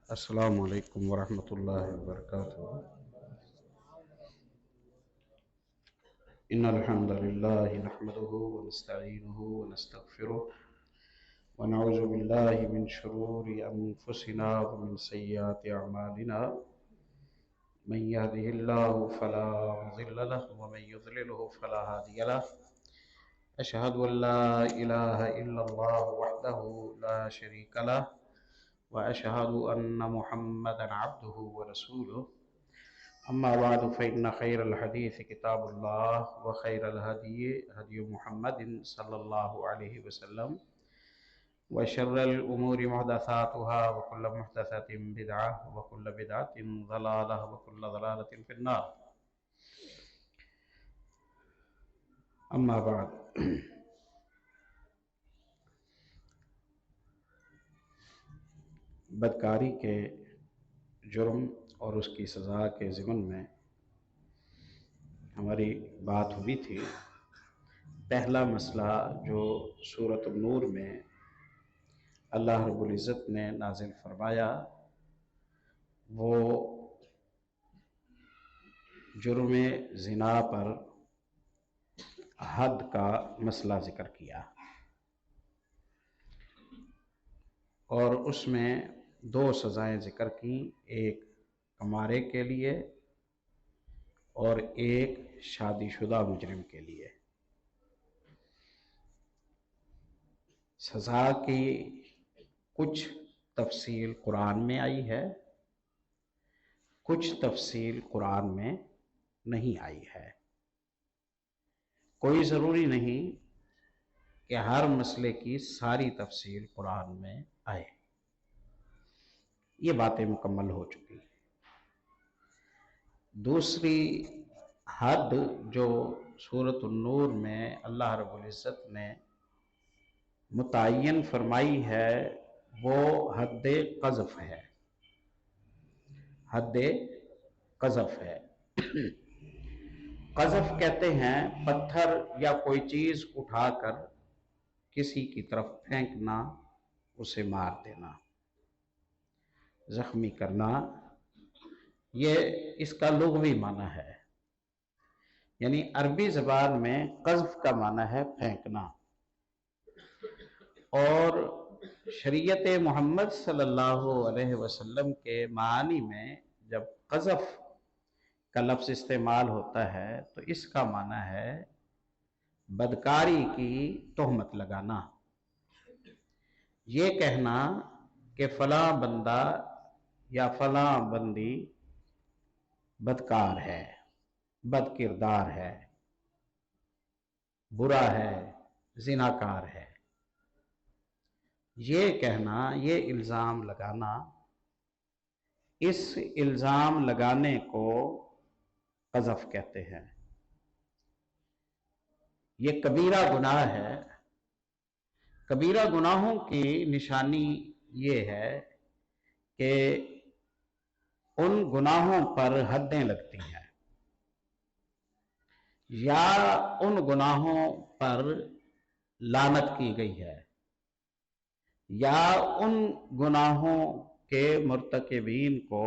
السلام علیکم ورحمۃ اللہ وبرکاتہ۔ ان الحمد للہ نحمده ونستعینه ونستغفره ونعوذ باللہ من شرور انفسنا ومن سیئات اعمالنا، من يهده الله فلا مضل له ومن يضلله فلا هادي له۔ اشهد ان لا الہ الا اللہ وحدہ لا شریک له، وأشهد أن محمدا عبده ورسوله۔ أما بعد فإن خير الحديث كتاب الله، وخير الهدي هدي محمد صلى الله عليه وسلم، وشر الأمور محدثاتها، وكل محدثة بدعة، وكل بدعة ضلالة، وكل ضلالة في النار۔ أما بعد، بدکاری کے جرم اور اس کی سزا کے ضمن میں ہماری بات ہوئی تھی۔ پہلا مسئلہ جو سورۃ النور میں اللہ رب العزت نے نازل فرمایا وہ جرم زنا پر حد کا مسئلہ ذکر کیا، اور اس میں دو سزائیں ذکر کیں، ایک کمارے کے لیے اور ایک شادی شدہ مجرم کے لیے۔ سزا کی کچھ تفصیل قرآن میں آئی ہے، کچھ تفصیل قرآن میں نہیں آئی ہے۔ کوئی ضروری نہیں کہ ہر مسئلے کی ساری تفصیل قرآن میں آئے۔ یہ باتیں مکمل ہو چکی۔ دوسری حد جو سورۃ النور میں اللہ رب العزت نے متعین فرمائی ہے وہ حد قذف ہے۔ حد قذف ہے۔ قذف کہتے ہیں پتھر یا کوئی چیز اٹھا کر کسی کی طرف پھینکنا، اسے مار دینا، زخمی کرنا، یہ اس کا لغوی معنی ہے۔ یعنی عربی زبان میں قذف کا معنی ہے پھینکنا، اور شریعت محمد صلی اللہ علیہ وسلم کے معانی میں جب قذف کا لفظ استعمال ہوتا ہے تو اس کا معنی ہے بدکاری کی تہمت لگانا، یہ کہنا کہ فلاں بندہ یا فلاں بندی بدکار ہے، بد کردار ہے، برا ہے، زناکار ہے، یہ کہنا، یہ الزام لگانا، اس الزام لگانے کو قذف کہتے ہیں۔ یہ کبیرہ گناہ ہے۔ کبیرہ گناہوں کی نشانی یہ ہے کہ ان گناہوں پر حدیں لگتی ہیں، یا ان گناہوں پر لعنت کی گئی ہے، یا ان گناہوں کے مرتکبین کو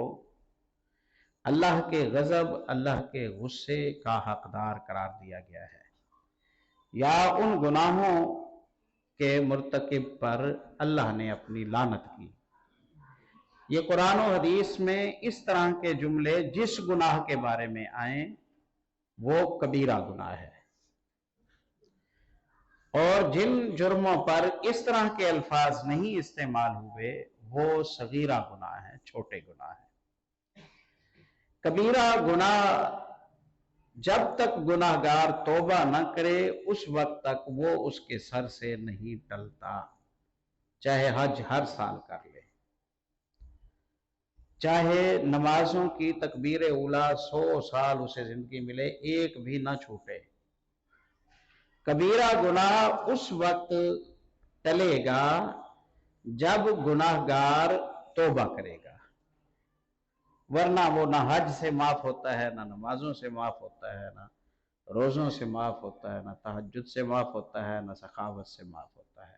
اللہ کے غضب، اللہ کے غصے کا حقدار قرار دیا گیا ہے، یا ان گناہوں کے مرتکب پر اللہ نے اپنی لعنت کی۔ یہ قرآن و حدیث میں اس طرح کے جملے جس گناہ کے بارے میں آئیں وہ کبیرہ گناہ ہے، اور جن جرموں پر اس طرح کے الفاظ نہیں استعمال ہوئے وہ صغیرہ گناہ ہیں، چھوٹے گناہ ہیں۔ کبیرہ گناہ جب تک گناہگار توبہ نہ کرے اس وقت تک وہ اس کے سر سے نہیں ٹلتا، چاہے حج ہر سال کر لے، چاہے نمازوں کی تکبیر اولیٰ 100 سال اسے زندگی ملے، ایک بھی نہ چھوٹے۔ کبیرہ گناہ اس وقت ٹلے گا جب گناہگار توبہ کرے گا، ورنہ وہ نہ حج سے معاف ہوتا ہے، نہ نمازوں سے معاف ہوتا ہے، نہ روزوں سے معاف ہوتا ہے، نہ تہجد سے معاف ہوتا ہے، نہ سخاوت سے معاف ہوتا ہے۔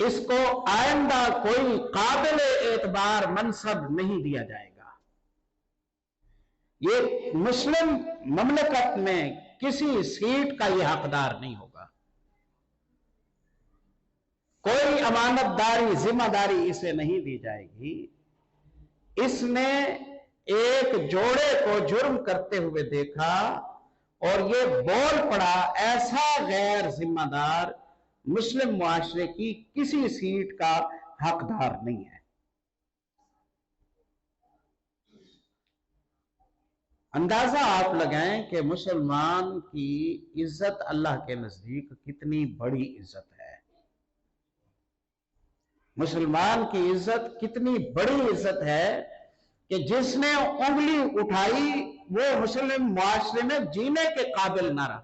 اس کو آئندہ کوئی قابل اعتبار منصب نہیں دیا جائے گا. یہ مسلم مملکت میں کسی سیٹ کا یہ حقدار نہیں ہوگا. کوئی امانت داری ذمہ داری اسے نہیں دی جائے گی. اس نے ایک جوڑے کو جرم کرتے ہوئے دیکھا اور یہ بول پڑا ایسا غیر ذمہ دار مسلم معاشرے کی کسی سیٹ کا حقدار نہیں ہے. اندازہ آپ لگائیں کہ مسلمان کی عزت اللہ کے نزدیک کتنی بڑی عزت ہے. مسلمان کی عزت کتنی بڑی عزت ہے کہ جس نے انگلی اٹھائی وہ مسلم معاشرے میں جینے کے قابل نہ رہا.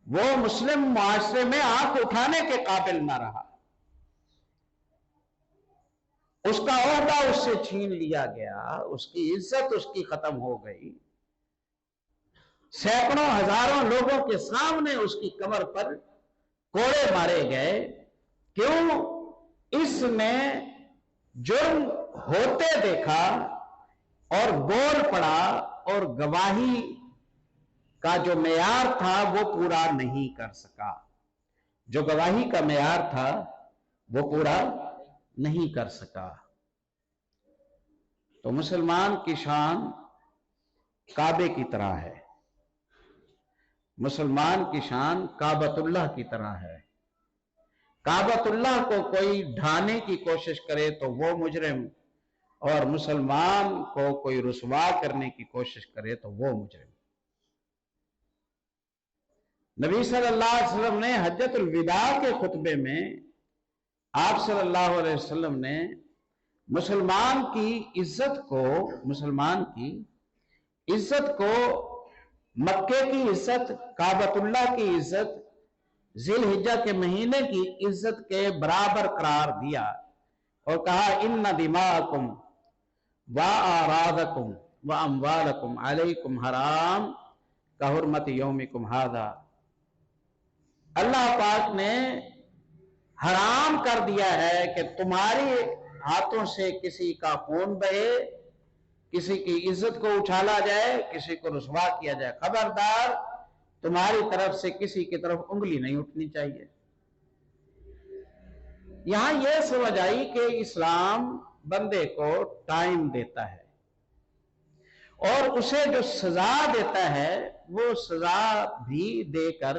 وہ مسلم معاشرے میں آنکھ اٹھانے کے قابل نہ رہا. اس کا عہدہ اس سے چھین لیا گیا. اس کی عزت اس کی ختم ہو گئی. سینکڑوں ہزاروں لوگوں کے سامنے اس کی کمر پر کوڑے مارے گئے. کیوں؟ اس نے جرم ہوتے دیکھا اور بول پڑا اور گواہی کا جو معیار تھا وہ پورا نہیں کر سکا. جو گواہی کا معیار تھا وہ پورا نہیں کر سکا. تو مسلمان کی شان کعبے کی طرح ہے. مسلمان کی شان کعبۃ اللہ کی طرح ہے. کعبۃ اللہ کو کوئی ڈھانے کی کوشش کرے تو وہ مجرم، اور مسلمان کو کوئی رسوا کرنے کی کوشش کرے تو وہ مجرم. نبی صلی اللہ علیہ وسلم نے حجۃ الوداع کے خطبے میں آپ صلی اللہ علیہ وسلم نے مسلمان کی عزت کو مکے کی عزت، کعبۃ اللہ کی عزت، ذی الحجہ کے مہینے کی عزت کے برابر قرار دیا اور کہا ان دماءکم واعراضکم واموالکم علیکم حرام کحرمت یومکم ھذا. اللہ پاک نے حرام کر دیا ہے کہ تمہاری ہاتھوں سے کسی کا خون بہے، کسی کی عزت کو اچھالا جائے، کسی کو رسوا کیا جائے. خبردار، تمہاری طرف سے کسی کی طرف انگلی نہیں اٹھنی چاہیے. یہاں یہ سمجھ آئی کہ اسلام بندے کو ٹائم دیتا ہے اور اسے جو سزا دیتا ہے وہ سزا بھی دے کر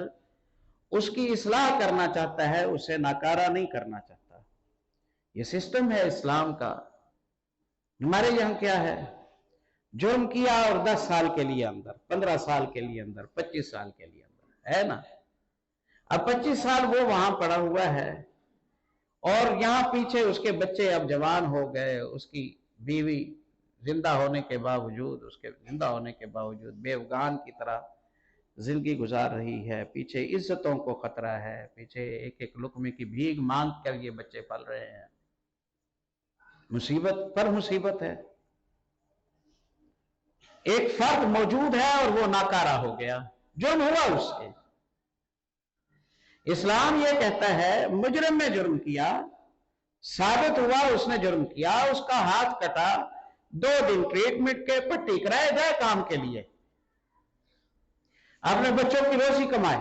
اس کی اصلاح کرنا چاہتا ہے، اسے ناکارہ نہیں کرنا چاہتا. یہ سسٹم ہے اسلام کا. ہمارے یہاں کیا ہے؟ جرم کیا اور 10 سال کے لیے اندر، 15 سال کے لیے اندر، 25 سال کے لیے اندر، ہے نا. اب 25 سال وہ وہاں پڑا ہوا ہے اور یہاں پیچھے اس کے بچے اب جوان ہو گئے. اس کی بیوی زندہ ہونے کے باوجود بیوگان کی طرح زندگی گزار رہی ہے. پیچھے عزتوں کو خطرہ ہے، پیچھے ایک ایک لقمے کی بھیک مانگ کر یہ بچے پل رہے ہیں. مصیبت پر مصیبت ہے. ایک فرد موجود ہے اور وہ ناکارہ ہو گیا، جرم ہوا اس سے. اسلام یہ کہتا ہے مجرم نے جرم کیا، ثابت ہوا اس نے جرم کیا، اس کا ہاتھ کٹا، 2 دن ٹریٹمنٹ کے پٹی کرائے، جائے کام کے لیے، اپنے بچوں کی روزی کمائے،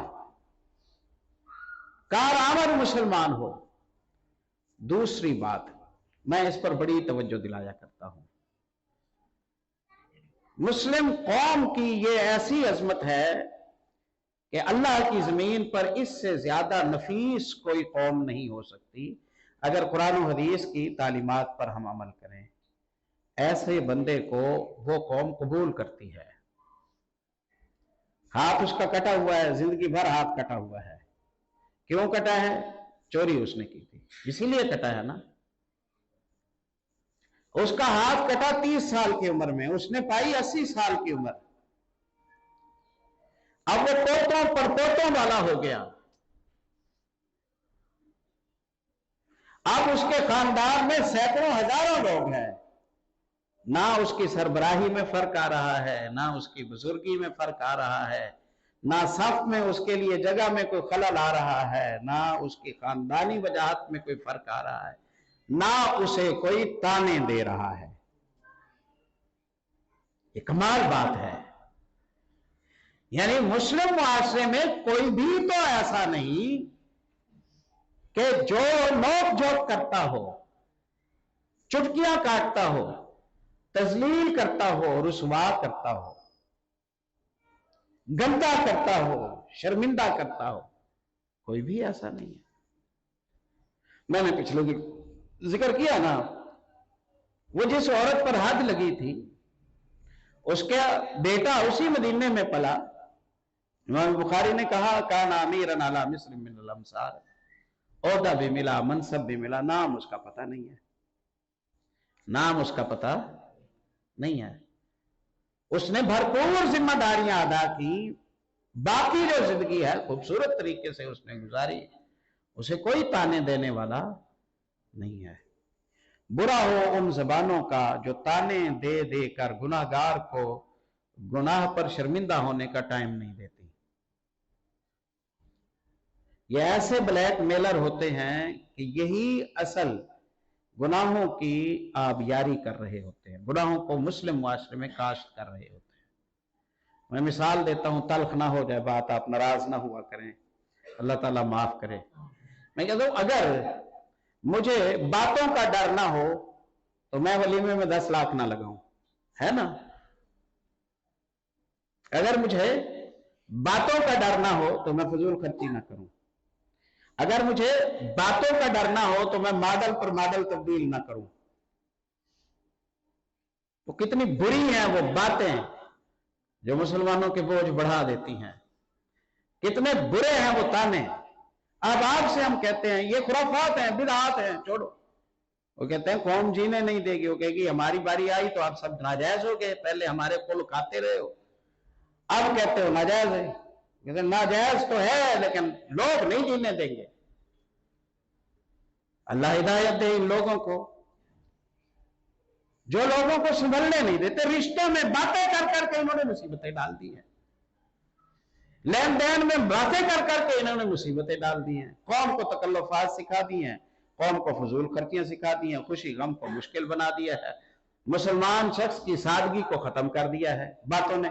کارآمد مسلمان ہو. دوسری بات میں اس پر بڑی توجہ دلایا کرتا ہوں، مسلم قوم کی یہ ایسی عظمت ہے کہ اللہ کی زمین پر اس سے زیادہ نفیس کوئی قوم نہیں ہو سکتی اگر قرآن و حدیث کی تعلیمات پر ہم عمل کریں. ایسے بندے کو وہ قوم قبول کرتی ہے. ہاتھ اس کا کٹا ہوا ہے، زندگی بھر ہاتھ کٹا ہوا ہے. کیوں کٹا ہے؟ چوری اس نے کی تھی، اسی لیے کٹا ہے نا. اس کا ہاتھ کٹا 30 سال کی عمر میں، اس نے پائی 80 سال کی عمر. اب وہ پوتوں پر پوتوں والا ہو گیا. اب اس کے خاندان میں سینکڑوں ہزاروں لوگ ہیں. نہ اس کی سربراہی میں فرق آ رہا ہے، نہ اس کی بزرگی میں فرق آ رہا ہے، نہ صف میں اس کے لیے جگہ میں کوئی خلل آ رہا ہے، نہ اس کی خاندانی وجاہت میں کوئی فرق آ رہا ہے، نہ اسے کوئی تانے دے رہا ہے۔ یہ کمال بات ہے۔ یعنی مسلم معاشرے میں کوئی بھی تو ایسا نہیں کہ جو نوک جھوک کرتا ہو، چٹکیاں کاٹتا ہو، تذلیل کرتا ہو، رسوا کرتا ہو، گندا کرتا ہو، شرمندہ کرتا ہو، کوئی بھی ایسا نہیں ہے۔ میں نے پچھلے ذکر کیا نا، وہ جس عورت پر حد لگی تھی اس کا بیٹا اسی مدینے میں پلا۔ امام بخاری نے کہا کان امیرا علی مصر من الامصار، عہدہ بھی ملا، منصب بھی ملا، نام اس کا پتہ نہیں ہے، نام اس کا پتہ نہیں ہے۔ اس نے بھرپور ذمہ داریاں ادا کی، باقی جو زندگی ہے خوبصورت طریقے سے اس نے گزاری، اسے کوئی تانے دینے والا نہیں ہے۔ برا ہو ان زبانوں کا جو تانے دے دے کر گناہگار کو گناہ پر شرمندہ ہونے کا ٹائم نہیں دیتی۔ یہ ایسے بلیک میلر ہوتے ہیں کہ یہی اصل گناہوں کی آبیاری کر رہے ہوتے ہیں، گناہوں کو مسلم معاشرے میں کاشت کر رہے ہوتے ہیں۔ میں مثال دیتا ہوں، تلخ نہ ہو جائے بات، آپ ناراض نہ ہوا کریں، اللہ تعالیٰ معاف کرے۔ میں کہتا ہوں اگر مجھے باتوں کا ڈر نہ ہو تو میں ولیمے میں 10 لاکھ نہ لگاؤں، ہے نا؟ اگر مجھے باتوں کا ڈر نہ ہو تو میں فضول خرچی نہ کروں، اگر مجھے باتوں کا ڈر نہ ہو تو میں ماڈل پر ماڈل تبدیل نہ کروں۔ تو کتنی بری ہیں وہ باتیں جو مسلمانوں کے بوجھ بڑھا دیتی ہیں، کتنے برے ہیں وہ تانے۔ اب آپ سے ہم کہتے ہیں یہ خرافات ہیں، بدعات ہیں، چھوڑو۔ وہ کہتے ہیں قوم جینے نہیں دے گی، وہ کہے گی ہماری باری آئی تو آپ سب ناجائز ہو گئے، پہلے ہمارے کل کھاتے رہے ہو، اب کہتے ہو ناجائز ہے۔ کہتے ہیں ناجائز تو ہے لیکن لوگ نہیں جینے دیں گے۔ اللہ ہدایت دے ان لوگوں کو جو لوگوں کو سنبھلنے نہیں دیتے، رشتوں میں باتیں کر کر کے انہوں نے مصیبتیں ڈال دی ہیں، لین دین میں باتیں کر کر کے انہوں نے مصیبتیں ڈال دی ہیں، قوم کو تکلفات سکھا دی ہیں، قوم کو فضول خرچیاں سکھا دی ہیں، خوشی غم کو مشکل بنا دیا ہے، مسلمان شخص کی سادگی کو ختم کر دیا ہے باتوں نے۔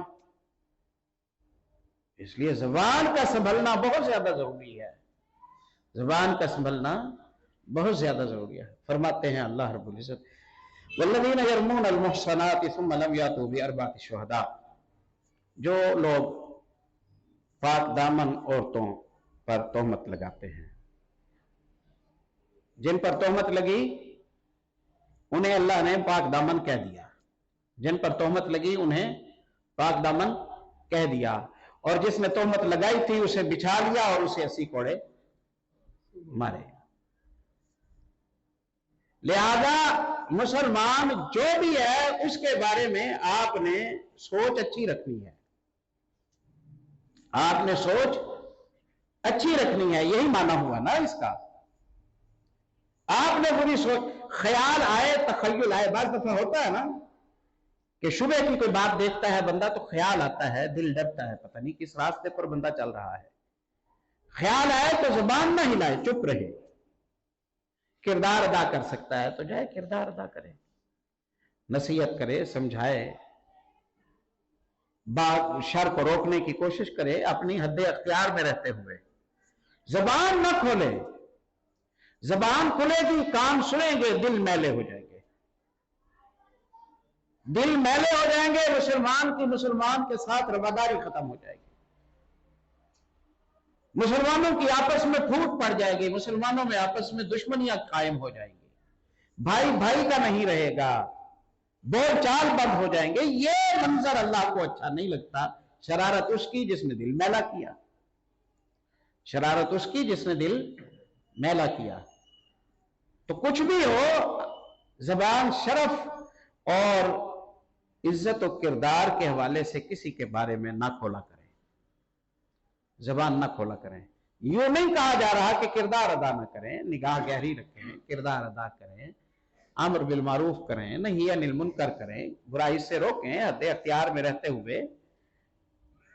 اس لیے زبان کا سنبھلنا بہت زیادہ ضروری ہے، زبان کا سنبھلنا بہت زیادہ ضروری ہے۔ فرماتے ہیں اللہ رب العزت والذین یرمون المحصنات ثم لم یاتوا باربعۃ شہداء، جو لوگ پاک دامن عورتوں پر تہمت لگاتے ہیں، جن پر تہمت لگی انہیں اللہ نے پاک دامن کہہ دیا، جن پر تہمت لگی انہیں پاک دامن کہہ دیا، اور جس نے تہمت لگائی تھی اسے بچھا لیا اور اسے 80 کوڑے مارے۔ لہذا مسلمان جو بھی ہے اس کے بارے میں آپ نے سوچ اچھی رکھنی ہے، آپ نے سوچ اچھی رکھنی ہے، یہی معنی ہوا نا اس کا۔ آپ نے پوری سوچ، خیال آئے، تخیل آئے، بعض دفعہ ہوتا ہے نا کہ شبہ کی کوئی بات دیکھتا ہے بندہ تو خیال آتا ہے، دل ڈرتا ہے، پتہ نہیں کس راستے پر بندہ چل رہا ہے۔ خیال آئے تو زبان نہ ہلائے، چپ رہے۔ کردار ادا کر سکتا ہے تو جائے کردار ادا کرے، نصیحت کرے، سمجھائے، بات شر کو روکنے کی کوشش کرے، اپنی حد اختیار میں رہتے ہوئے۔ زبان نہ کھولے، زبان کھلے گی، کان سنیں گے، دل میلے ہو جائیں گے، دل میلے ہو جائیں گے، مسلمان کی مسلمان کے ساتھ رواداری ختم ہو جائے گی، مسلمانوں کی آپس میں پھوٹ پڑ جائے گی، مسلمانوں میں آپس میں دشمنیاں قائم ہو جائیں گی، بھائی بھائی کا نہیں رہے گا، بول چال بند ہو جائیں گے۔ یہ منظر اللہ کو اچھا نہیں لگتا۔ شرارت اس کی جس نے دل میلا کیا، شرارت اس کی جس نے دل میلا کیا۔ تو کچھ بھی ہو، زبان شرف اور عزت و کردار کے حوالے سے کسی کے بارے میں نہ کھولا کریں، زبان نہ کھولا کریں۔ یوں نہیں کہا جا رہا کہ کردار ادا نہ کریں، نگاہ گہری رکھیں، کردار ادا کریں، امر بالمعروف کریں، نہی عن المنکر کریں، برائی سے روکیں، حد اختیار میں رہتے ہوئے،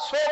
100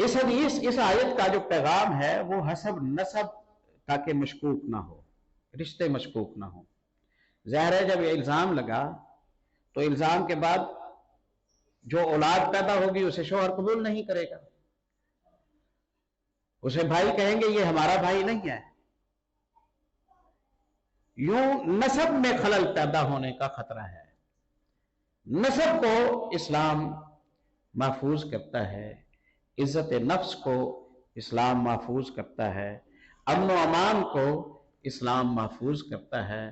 اس حدیث اس آیت کا جو پیغام ہے وہ حسب نسب تاکہ مشکوک نہ ہو، رشتے مشکوک نہ ہو۔ ظاہر ہے جب یہ الزام لگا تو الزام کے بعد جو اولاد پیدا ہوگی اسے شوہر قبول نہیں کرے گا، اسے بھائی کہیں گے یہ ہمارا بھائی نہیں ہے۔ یوں نسب میں خلل پیدا ہونے کا خطرہ ہے۔ نسب کو اسلام محفوظ کرتا ہے، عزت نفس کو اسلام محفوظ کرتا ہے، امن و امان کو اسلام محفوظ کرتا ہے۔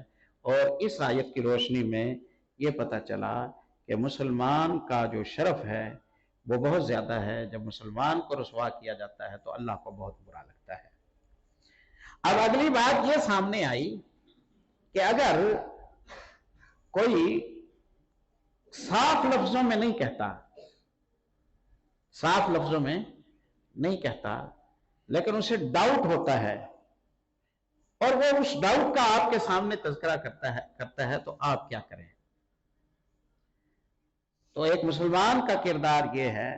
اور اس آیت کی روشنی میں یہ پتہ چلا کہ مسلمان کا جو شرف ہے وہ بہت زیادہ ہے۔ جب مسلمان کو رسوا کیا جاتا ہے تو اللہ کو بہت برا لگتا ہے۔ اب اگلی بات یہ سامنے آئی کہ اگر کوئی صاف لفظوں میں نہیں کہتا، صاف لفظوں میں نہیں کہتا لیکن اسے ڈاؤٹ ہوتا ہے اور وہ اس ڈاؤٹ کا آپ کے سامنے تذکرہ کرتا ہے تو آپ کیا کریں؟ تو ایک مسلمان کا کردار یہ ہے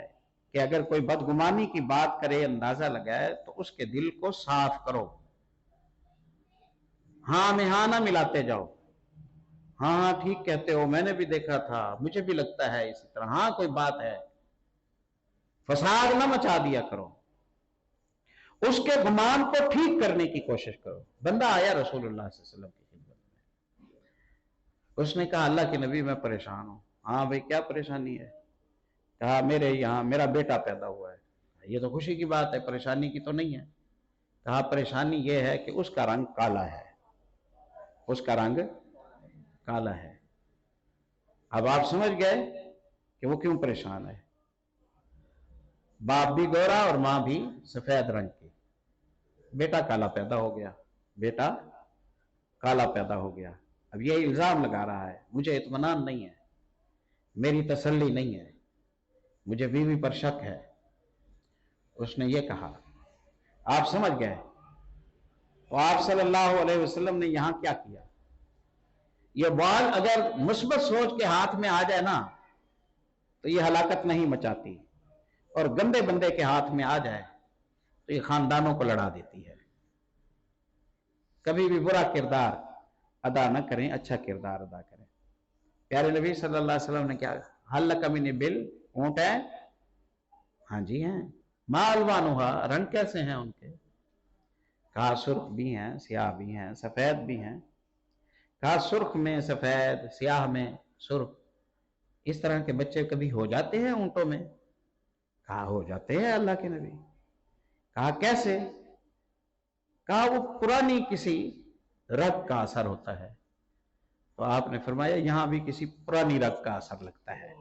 کہ اگر کوئی بدگمانی کی بات کرے، اندازہ لگائے، تو اس کے دل کو صاف کرو، ہاں میں ہاں نہ ملاتے جاؤ، ہاں ہاں ٹھیک کہتے ہو، میں نے بھی دیکھا تھا، مجھے بھی لگتا ہے اسی طرح، ہاں کوئی بات ہے، فساد نہ مچا دیا کرو، اس کے گمان کو ٹھیک کرنے کی کوشش کرو۔ بندہ آیا رسول اللہ صلی اللہ علیہ وسلم کی خدمت میں، اس نے کہا اللہ کے نبی میں پریشان ہوں۔ ہاں بھئی کیا پریشانی ہے؟ کہا میرے یہاں میرا بیٹا پیدا ہوا ہے۔ یہ تو خوشی کی بات ہے، پریشانی کی تو نہیں ہے۔ کہا پریشانی یہ ہے کہ اس کا رنگ کالا ہے، اس کا رنگ کالا ہے۔ اب آپ سمجھ گئے کہ وہ کیوں پریشان ہے۔ باپ بھی گورا اور ماں بھی سفید رنگ کی، بیٹا کالا پیدا ہو گیا، بیٹا کالا پیدا ہو گیا۔ اب یہ الزام لگا رہا ہے، مجھے اطمینان نہیں ہے، میری تسلی نہیں ہے، مجھے بیوی پر شک ہے۔ اس نے یہ کہا، آپ سمجھ گئے؟ تو آپ صلی اللہ علیہ وسلم نے یہاں کیا کیا؟ یہ بال اگر مثبت سوچ کے ہاتھ میں آ جائے نا تو یہ ہلاکت نہیں مچاتی، اور گندے بندے کے ہاتھ میں آ جائے تو یہ خاندانوں کو لڑا دیتی ہے۔ کبھی بھی برا کردار ادا نہ کریں، اچھا کردار ادا کریں۔ پیارے نبی صلی اللہ علیہ وسلم نے کیا، حل لک من بل، اونٹ ہے؟ ہاں جی ہیں۔ ما الوانھا، رنگ کیسے ہیں ان کے؟ کہا سرخ بھی ہیں، سیاہ بھی ہیں، سفید بھی ہیں۔ کہا سرخ میں سفید، سیاہ میں سرخ، اس طرح کے بچے کبھی ہو جاتے ہیں اونٹوں میں؟ کہا ہو جاتے ہیں اللہ کے نبی۔ کہا کیسے؟ کہا وہ پرانی کسی رگ کا اثر ہوتا ہے۔ تو آپ نے فرمایا یہاں بھی کسی پرانی رگ کا اثر لگتا ہے،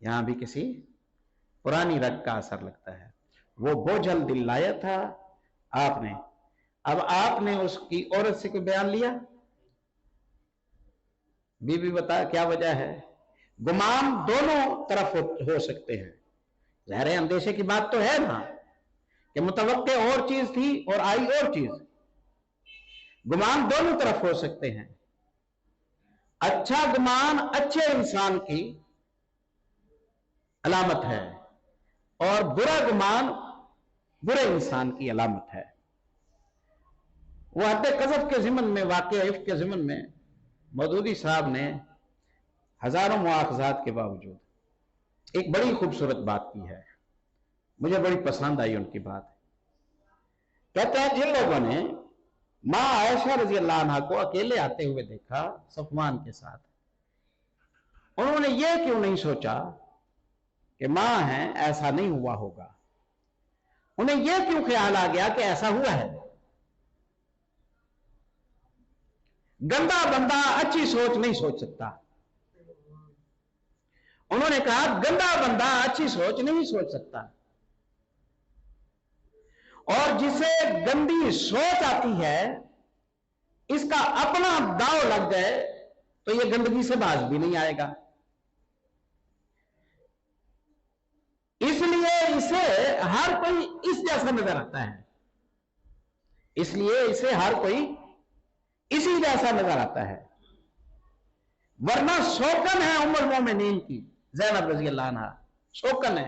یہاں بھی کسی پرانی رگ کا اثر لگتا ہے۔ وہ بوجھل دل لایا تھا آپ نے، اب آپ نے اس کی عورت سے کوئی بیان لیا؟ بی بی بتا کیا وجہ ہے؟ گمان دونوں طرف ہو سکتے ہیں، ظاہر اندیشے کی بات تو ہے نا کہ متوقع اور چیز تھی اور آئی اور چیز۔ گمان دونوں طرف ہو سکتے ہیں۔ اچھا گمان اچھے انسان کی علامت ہے اور برا گمان برے انسان کی علامت ہے۔ وہ حد قذف کے ضمن میں، واقعہ عفق کے ضمن میں مودودی صاحب نے ہزاروں مواخذات کے باوجود ایک بڑی خوبصورت بات کی ہے، مجھے بڑی پسند آئی ان کی بات۔ کہتے ہیں جن لوگوں نے ماں عائشہ رضی اللہ عنہ کو اکیلے آتے ہوئے دیکھا صفوان کے ساتھ، انہوں نے یہ کیوں نہیں سوچا کہ ماں ہیں ایسا نہیں ہوا ہوگا؟ انہیں یہ کیوں خیال آ گیا کہ ایسا ہوا ہے؟ گندا بندہ اچھی سوچ نہیں سوچ سکتا۔ انہوں نے کہا گندا بندہ اچھی سوچ نہیں سوچ سکتا، اور جسے گندی سوچ آتی ہے اس کا اپنا داؤ لگ جائے تو یہ گندگی سے باز بھی نہیں آئے گا۔ اس لیے اسے ہر کوئی اس جیسا نظر آتا ہے، اس لیے اسے ہر کوئی اسی جیسا نظر آتا ہے، ورنہ شوکن ہے ام المومنین کی زینب رضی اللہ عنہ، شوکن ہے،